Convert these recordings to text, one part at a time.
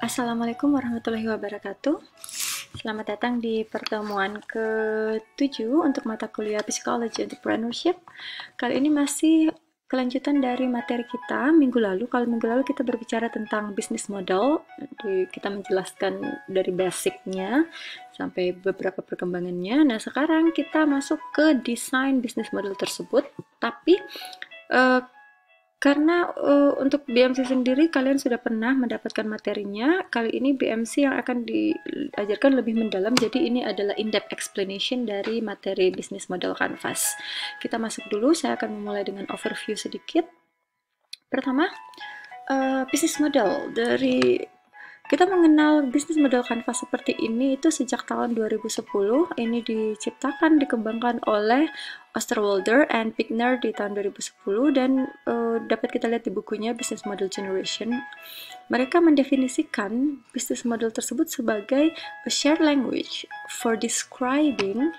Assalamualaikum warahmatullahi wabarakatuh. Selamat datang di pertemuan ke-7 untuk mata kuliah Psychology Entrepreneurship. Kali ini masih kelanjutan dari materi kita minggu lalu. Kalau minggu lalu kita berbicara tentang business model, kita menjelaskan dari basicnya sampai beberapa perkembangannya. Nah, sekarang kita masuk ke desain business model tersebut, tapi karena untuk BMC sendiri kalian sudah pernah mendapatkan materinya, kali ini BMC yang akan diajarkan lebih mendalam, jadi ini adalah in-depth explanation dari materi business model Canvas. Kita masuk dulu, saya akan memulai dengan overview sedikit. Pertama, business model. Kita mengenal bisnis model Canvas seperti ini itu sejak tahun 2010. Ini dikembangkan oleh Osterwalder and Pigner di tahun 2010 dan dapat kita lihat di bukunya Business Model Generation. Mereka mendefinisikan bisnis model tersebut sebagai a shared language for describing,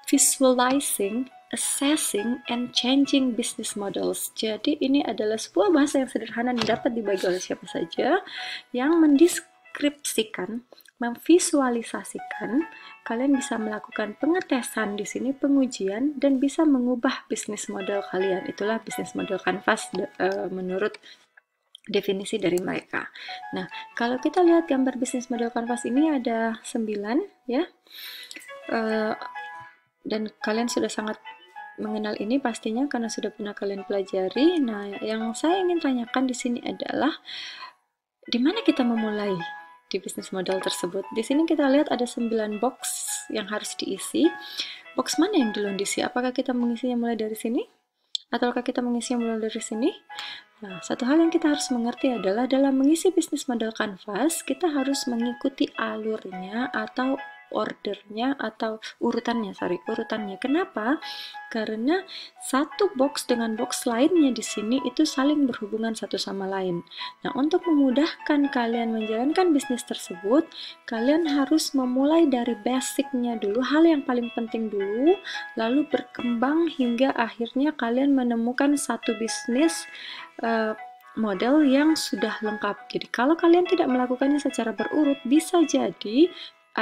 visualizing, assessing, and changing business models. Jadi ini adalah sebuah bahasa yang sederhana dan dapat dibagi oleh siapa saja yang mendeskripsikan, memvisualisasikan. Kalian bisa melakukan pengetesan di sini, pengujian, dan bisa mengubah bisnis model kalian. Itulah bisnis model Canvas menurut definisi dari mereka. Nah, kalau kita lihat gambar bisnis model Canvas ini ada 9 ya. Dan kalian sudah sangat mengenal ini pastinya karena sudah pernah kalian pelajari. Nah, yang saya ingin tanyakan di sini adalah di mana kita memulai di bisnis model tersebut. Di sini kita lihat ada 9 box yang harus diisi. Box mana yang duluan diisi? Apakah kita mengisinya mulai dari sini? Ataukah kita mengisinya mulai dari sini? Nah, satu hal yang kita harus mengerti adalah dalam mengisi bisnis model Canvas, kita harus mengikuti alurnya atau ordernya atau urutannya. Kenapa? Karena satu box dengan box lainnya di sini itu saling berhubungan satu sama lain. Nah, untuk memudahkan kalian menjalankan bisnis tersebut, kalian harus memulai dari basicnya dulu, hal yang paling penting dulu, lalu berkembang hingga akhirnya kalian menemukan satu bisnis model yang sudah lengkap. Jadi kalau kalian tidak melakukannya secara berurut, bisa jadi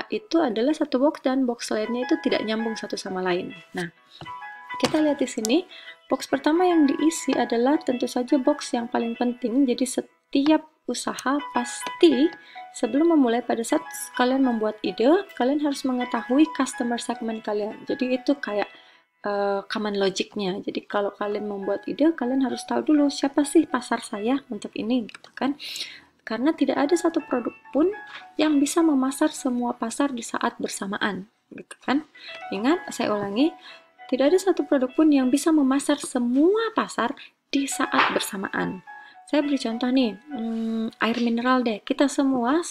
itu adalah satu box dan box lainnya itu tidak nyambung satu sama lain. Nah, kita lihat di sini, box pertama yang diisi adalah tentu saja box yang paling penting. Jadi setiap usaha pasti sebelum memulai, pada saat kalian membuat ide, kalian harus mengetahui customer segment kalian. Jadi itu kayak common logicnya. Jadi kalau kalian membuat ide, kalian harus tahu dulu siapa sih pasar saya untuk ini, gitu kan? Karena tidak ada satu produk pun yang bisa memasar semua pasar di saat bersamaan, gitu kan? Ingat, saya ulangi, tidak ada satu produk pun yang bisa memasar semua pasar di saat bersamaan. Saya beri contoh nih, air mineral deh. Kita semua,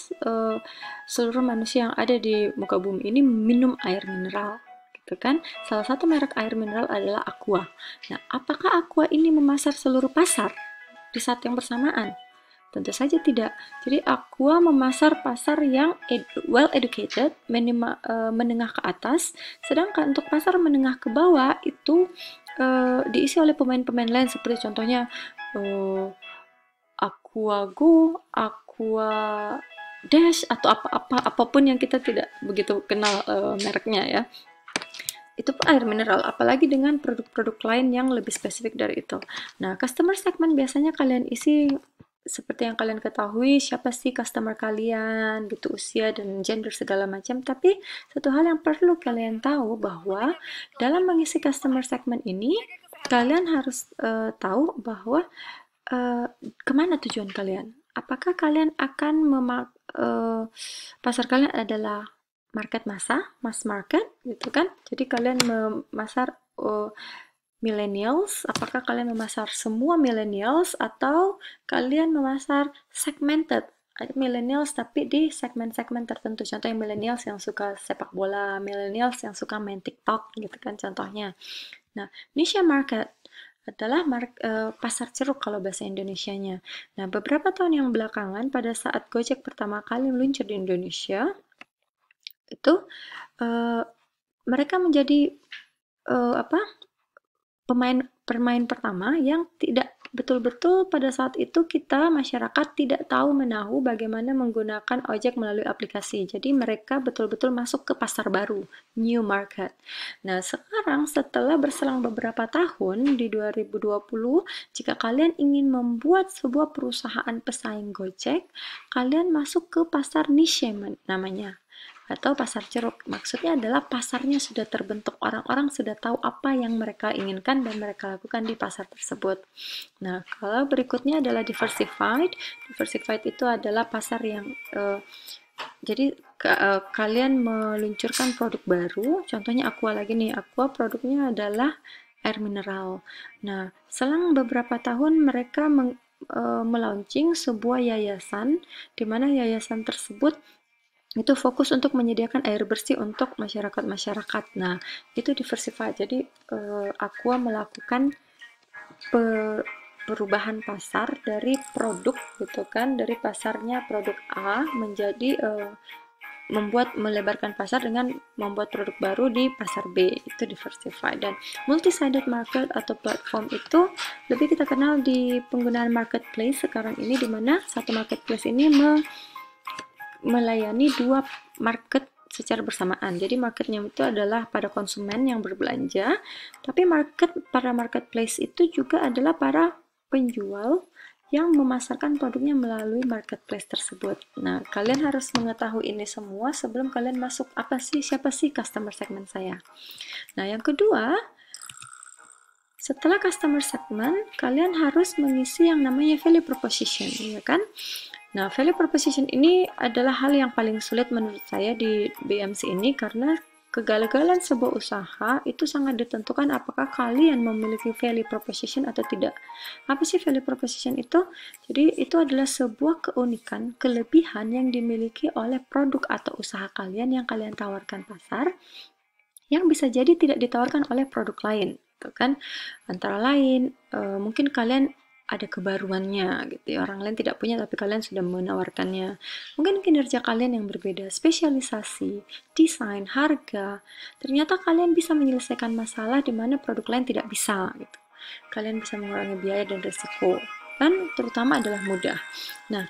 seluruh manusia yang ada di muka bumi ini minum air mineral, gitu kan? Salah satu merek air mineral adalah Aqua. Nah, apakah Aqua ini memasar seluruh pasar di saat yang bersamaan? Tentu saja tidak. Jadi Aqua memasar pasar yang well educated, menengah ke atas, sedangkan untuk pasar menengah ke bawah itu diisi oleh pemain-pemain lain seperti contohnya Aqua Go, Aqua Dash, atau apapun yang kita tidak begitu kenal mereknya ya. Itu pun air mineral, apalagi dengan produk-produk lain yang lebih spesifik dari itu. Nah, customer segment biasanya kalian isi seperti yang kalian ketahui, siapa sih customer kalian, gitu, usia dan gender segala macam. Tapi satu hal yang perlu kalian tahu bahwa dalam mengisi customer segment ini, kalian harus tahu bahwa kemana tujuan kalian. Apakah kalian akan pasar kalian adalah market massa, mass market, gitu kan? Jadi kalian memasar millennials, apakah kalian memasar semua millennials atau kalian memasar segmented? Ada millennials tapi di segmen-segmen tertentu. Contohnya millennials yang suka sepak bola, millennials yang suka main TikTok, gitu kan contohnya. Nah, niche market adalah pasar ceruk kalau bahasa Indonesianya. Nah, beberapa tahun yang belakangan pada saat Gojek pertama kali meluncur di Indonesia, itu mereka menjadi pemain pertama yang tidak betul-betul pada saat itu kita masyarakat tidak tahu menahu bagaimana menggunakan ojek melalui aplikasi. Jadi mereka betul-betul masuk ke pasar baru, new market. Nah, sekarang setelah berselang beberapa tahun di 2020, jika kalian ingin membuat sebuah perusahaan pesaing Gojek, kalian masuk ke pasar niche namanya, atau pasar ceruk. Maksudnya adalah pasarnya sudah terbentuk, orang-orang sudah tahu apa yang mereka inginkan dan mereka lakukan di pasar tersebut. Nah, kalau berikutnya adalah diversified. Diversified itu adalah pasar yang jadi kalian meluncurkan produk baru, contohnya Aqua lagi nih. Aqua produknya adalah air mineral. Nah, selang beberapa tahun mereka melaunching sebuah yayasan, di mana yayasan tersebut itu fokus untuk menyediakan air bersih untuk masyarakat-masyarakat. Nah, itu diversified. Jadi, Aqua melakukan perubahan pasar dari produk gitu kan, dari pasarnya produk A menjadi melebarkan pasar dengan membuat produk baru di pasar B, itu diversify. Dan multi-sided market atau platform itu lebih kita kenal di penggunaan marketplace sekarang ini, di mana satu marketplace ini melayani dua market secara bersamaan. Jadi marketnya itu adalah pada konsumen yang berbelanja, tapi para marketplace itu juga adalah para penjual yang memasarkan produknya melalui marketplace tersebut. Nah, kalian harus mengetahui ini semua sebelum kalian masuk siapa sih customer segment saya. Nah, yang kedua, setelah customer segment, kalian harus mengisi yang namanya value proposition, ya kan? Nah, value proposition ini adalah hal yang paling sulit menurut saya di BMC ini, karena kegagalan sebuah usaha itu sangat ditentukan apakah kalian memiliki value proposition atau tidak. Apa sih value proposition itu? Jadi, itu adalah sebuah keunikan, kelebihan yang dimiliki oleh produk atau usaha kalian yang kalian tawarkan pasar, yang bisa jadi tidak ditawarkan oleh produk lain, gitu kan? Antara lain, mungkin kalian ada kebaruannya gitu ya, orang lain tidak punya tapi kalian sudah menawarkannya. Mungkin kinerja kalian yang berbeda, spesialisasi, desain, harga. Ternyata kalian bisa menyelesaikan masalah di mana produk lain tidak bisa gitu. Kalian bisa mengurangi biaya dan risiko, dan terutama adalah mudah. Nah,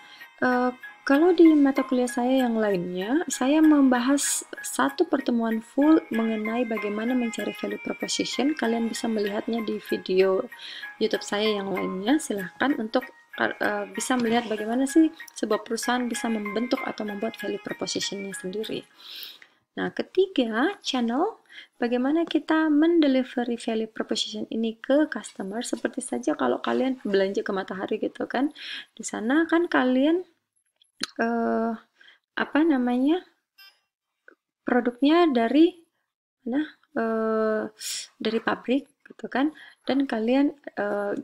kalau di mata kuliah saya yang lainnya, saya membahas satu pertemuan full mengenai bagaimana mencari value proposition. Kalian bisa melihatnya di video YouTube saya yang lainnya. Silahkan untuk bisa melihat bagaimana sih sebuah perusahaan bisa membentuk atau membuat value proposition-nya sendiri. Nah, ketiga, channel. Bagaimana kita mendelivery value proposition ini ke customer. Seperti saja kalau kalian belanja ke Matahari gitu kan. Di sana kan kalian produknya dari mana, dari pabrik gitu kan, dan kalian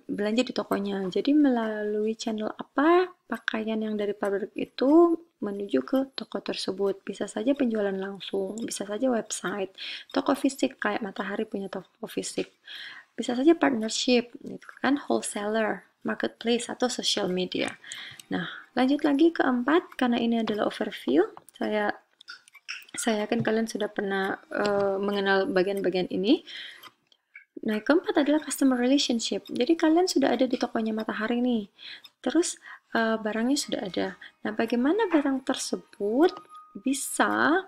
belanja di tokonya. Jadi melalui channel apa pakaian yang dari pabrik itu menuju ke toko tersebut. Bisa saja penjualan langsung, bisa saja website, toko fisik kayak Matahari punya toko fisik, bisa saja partnership gitu kan, wholesaler, marketplace, atau social media. Nah, lanjut lagi keempat, karena ini adalah overview, saya yakin kalian sudah pernah mengenal bagian-bagian ini. Nah, keempat adalah customer relationship. Jadi kalian sudah ada di tokonya Matahari nih, terus barangnya sudah ada. Nah, bagaimana barang tersebut bisa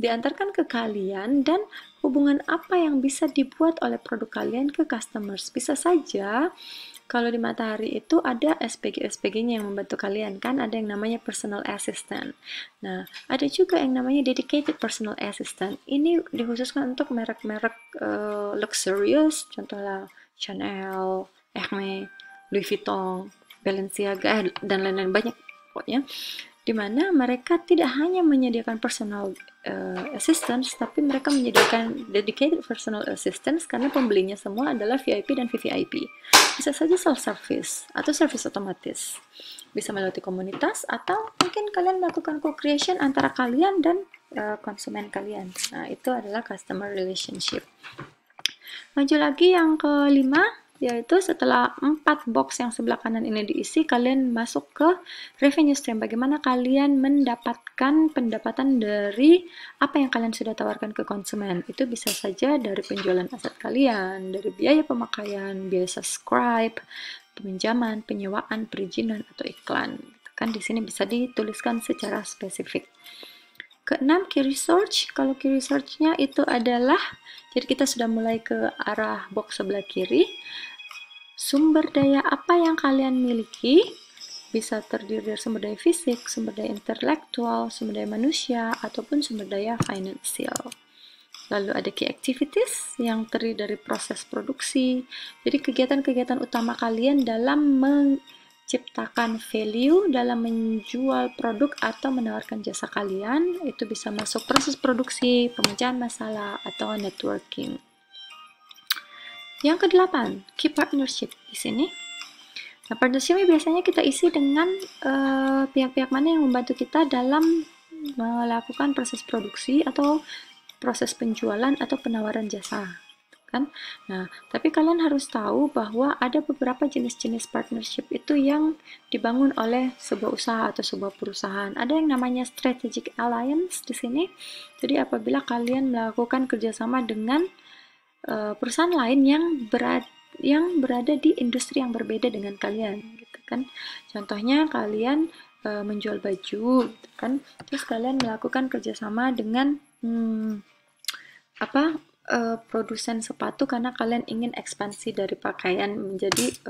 diantarkan ke kalian, dan hubungan apa yang bisa dibuat oleh produk kalian ke customers? Bisa saja kalau di Matahari itu ada SPG-SPG-nya yang membantu kalian, kan ada yang namanya personal assistant. Nah, ada juga yang namanya dedicated personal assistant. Ini dikhususkan untuk merek-merek luxurious, contohnya Chanel, Hermes, Louis Vuitton, Balenciaga, dan lain-lain banyak pokoknya. Dimana mereka tidak hanya menyediakan personal assistance, tapi mereka menyediakan dedicated personal assistance karena pembelinya semua adalah VIP dan VVIP. Bisa saja self-service atau service otomatis. Bisa melalui komunitas, atau mungkin kalian melakukan co-creation antara kalian dan konsumen kalian. Nah, itu adalah customer relationship. Maju lagi yang kelima, yaitu setelah 4 box yang sebelah kanan ini diisi, kalian masuk ke revenue stream. Bagaimana kalian mendapatkan pendapatan dari apa yang kalian sudah tawarkan ke konsumen. Itu bisa saja dari penjualan aset kalian, dari biaya pemakaian, biaya subscribe, peminjaman, penyewaan, perizinan, atau iklan. Kan di sini bisa dituliskan secara spesifik. Keenam, key research. Kalau key research-nya itu adalah, jadi kita sudah mulai ke arah box sebelah kiri. Sumber daya apa yang kalian miliki? Bisa terdiri dari sumber daya fisik, sumber daya intelektual, sumber daya manusia, ataupun sumber daya finansial. Lalu ada key activities yang terdiri dari proses produksi. Jadi kegiatan-kegiatan utama kalian dalam menciptakan value, dalam menjual produk atau menawarkan jasa kalian, itu bisa masuk proses produksi, pemecahan masalah, atau networking. Yang kedelapan, key partnership di sini. Nah, partnership biasanya kita isi dengan pihak-pihak mana yang membantu kita dalam melakukan proses produksi atau proses penjualan atau penawaran jasa, kan? Nah, tapi kalian harus tahu bahwa ada beberapa jenis-jenis partnership itu yang dibangun oleh sebuah usaha atau sebuah perusahaan. Ada yang namanya strategic alliance di sini. Jadi apabila kalian melakukan kerjasama dengan perusahaan lain yang berada di industri yang berbeda dengan kalian, gitu kan? Contohnya kalian menjual baju, gitu kan? Terus kalian melakukan kerjasama dengan produsen sepatu karena kalian ingin ekspansi dari pakaian menjadi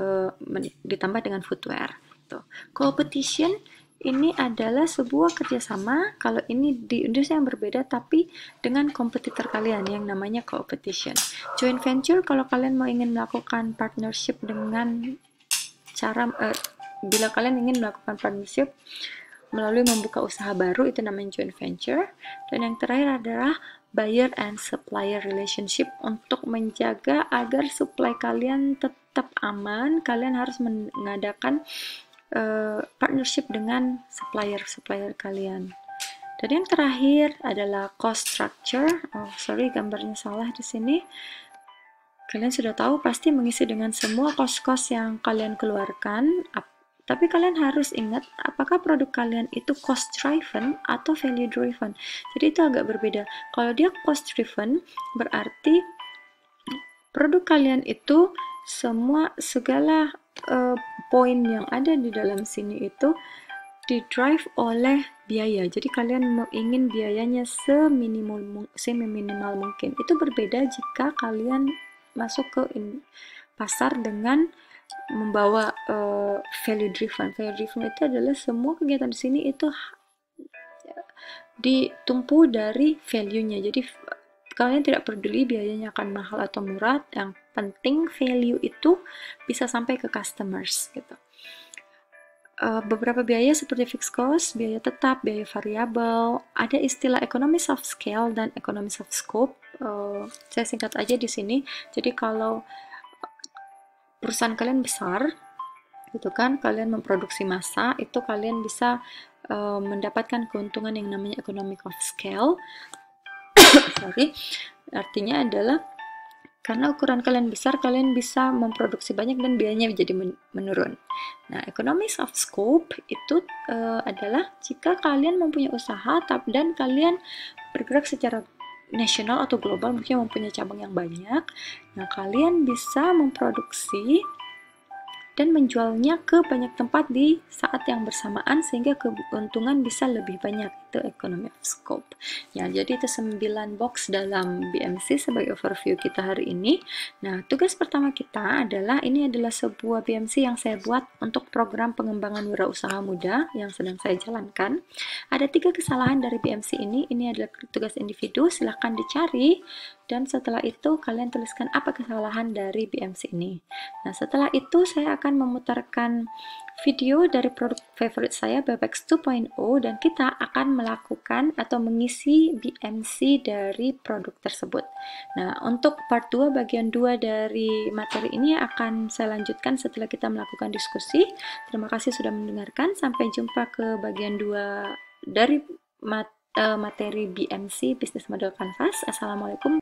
ditambah dengan footwear. Tuh. Competition ini adalah sebuah kerjasama, kalau ini di industri yang berbeda tapi dengan kompetitor kalian yang namanya competition. Joint venture, kalau kalian mau ingin melakukan partnership dengan cara bila kalian ingin melakukan partnership melalui membuka usaha baru, itu namanya joint venture. Dan yang terakhir adalah buyer and supplier relationship. Untuk menjaga agar supply kalian tetap aman, kalian harus mengadakan partnership dengan supplier kalian. Dan yang terakhir adalah cost structure. Gambarnya salah di sini. Kalian sudah tahu pasti mengisi dengan semua cost-cost yang kalian keluarkan. Tapi kalian harus ingat apakah produk kalian itu cost driven atau value driven. Jadi itu agak berbeda. Kalau dia cost driven berarti produk kalian itu segala poin yang ada di dalam sini itu di-drive oleh biaya. Jadi kalian ingin biayanya seminimal mungkin. Itu berbeda jika kalian masuk ke pasar dengan membawa value driven. Value driven itu adalah semua kegiatan di sini itu ditumpu dari value-nya. Jadi kalian tidak peduli biayanya akan mahal atau murah, yang penting value itu bisa sampai ke customers gitu. Beberapa biaya seperti fixed cost, biaya tetap, biaya variabel, ada istilah economies of scale dan economies of scope. Saya singkat aja di sini. Jadi kalau perusahaan kalian besar, gitu kan, kalian memproduksi massa, itu kalian bisa mendapatkan keuntungan yang namanya economic of scale. Artinya adalah karena ukuran kalian besar, kalian bisa memproduksi banyak dan biayanya jadi menurun. Nah, economies of scope itu adalah jika kalian mempunyai usaha dan kalian bergerak secara nasional atau global, mungkin mempunyai cabang yang banyak. Nah, kalian bisa memproduksi dan menjualnya ke banyak tempat di saat yang bersamaan sehingga keuntungan bisa lebih banyak. Itu economy of scope. Ya, jadi itu 9 box dalam BMC sebagai overview kita hari ini. Nah, tugas pertama kita adalah ini adalah sebuah BMC yang saya buat untuk program pengembangan wirausaha muda yang sedang saya jalankan. Ada 3 kesalahan dari BMC ini. Ini adalah tugas individu, silahkan dicari. Dan setelah itu kalian tuliskan apa kesalahan dari BMC ini. Nah, setelah itu saya akan memutarkan video dari produk favorit saya, Bebex 2.0, dan kita akan melakukan atau mengisi BMC dari produk tersebut. Nah, untuk part 2, bagian 2 dari materi ini akan saya lanjutkan setelah kita melakukan diskusi. Terima kasih sudah mendengarkan. Sampai jumpa ke bagian 2 dari materi BMC, Business Model Canvas. Assalamualaikum